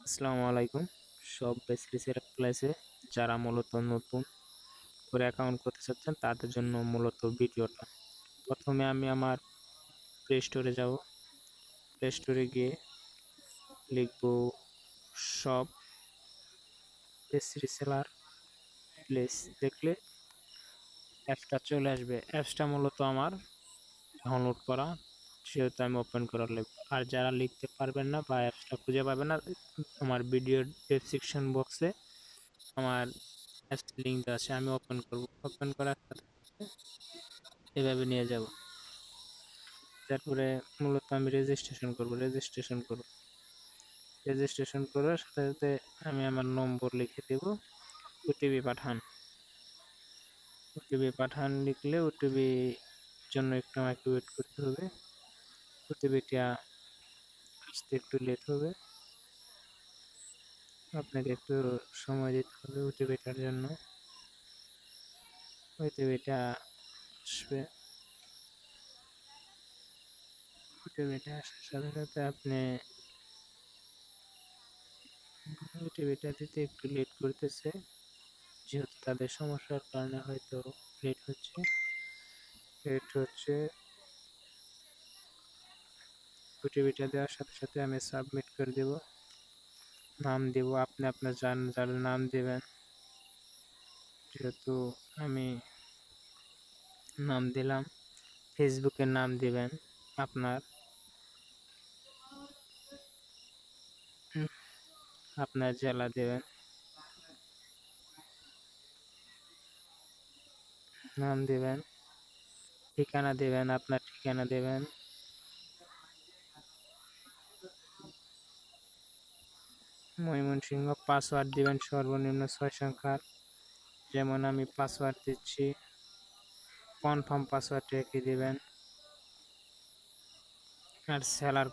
আসসালামু আলাইকুম। সব বেসিসের ক্লাসে যারা মূলত নতুন করে অ্যাকাউন্ট করতে চাচ্ছেন তাদের জন্য মূলত ভিডিওটা। প্রথমে আমি আমার প্লে স্টোরে যাব। প্লে স্টোরে গিয়ে লিখব সব বেসিসেলার প্লেস, দেখলে অ্যাপসটা চলে আসবে। অ্যাপসটা মূলত আমার ডাউনলোড করা, সেহেতু আমি ওপেন করা লাগবে। আর যারা লিখতে পারবেন না বা অ্যাপসটা খুঁজে পাবেন না, আমার ভিডিওর ডেসক্রিপশন বক্সে আমার অ্যাপস লিঙ্ক আছে, আমি ওপেন করব। ওপেন করার সাথে সাথে এভাবে নিয়ে যাব। তারপরে মূলত আমি রেজিস্ট্রেশন করার সাথে সাথে আমি আমার নম্বর লিখে দেব। ওটিপি পাঠান লিখলে ওটিপি জন্য একটু আমাকে ওয়েট করতে হবে। ওটিপিটা আসতে একটু লেট হবে, আপনাকে একটু সময় দিতে হবে ওটিপিটার জন্য। ওটিপিটা আসবে। ওটিপিটা আসার সাথে সাথে আপনি ওটিপিটা দিতে একটু লেট করতেছে, যেহেতু তাদের সমস্যার কারণে হয়তো লেট হচ্ছে। ওটিপিটা দেওয়ার সাথে সাথে আমি সাবমিট করে দেব। নাম দেব, আপনি আপনার যার নাম দেবেন। যেহেতু আমি নাম দিলাম, ফেসবুকের নাম দিবেন আপনার। আপনার জেলা দেবেন, নাম দেবেন, ঠিকানা দেবেন, আপনার ঠিকানা দেবেন। ময়মনসিংহ, পাসওয়ার্ড দিবেন সর্বনিম্ন 6 সংখ্যার। যেমন আমি পাসওয়ার্ড দিচ্ছি, কনফার্ম পাসওয়ার্ড রেখে দিবেন। আর সেলার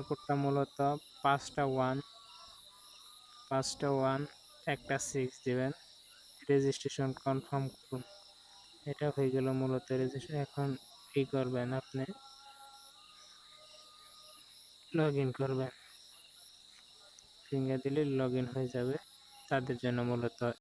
কোডটা মূলত 5টা 1 একটা 6 দিবেন। রেজিস্ট্রেশন কনফার্ম করুন। এটা হয়ে গেল মূলত রেজিস্ট্রেশন। এখন কি করবেন, আপনি লগ ইন করবেন। ফিঙ্গার দিলে লগ ইন হয়ে যাবে। তাদের জন্য মূলত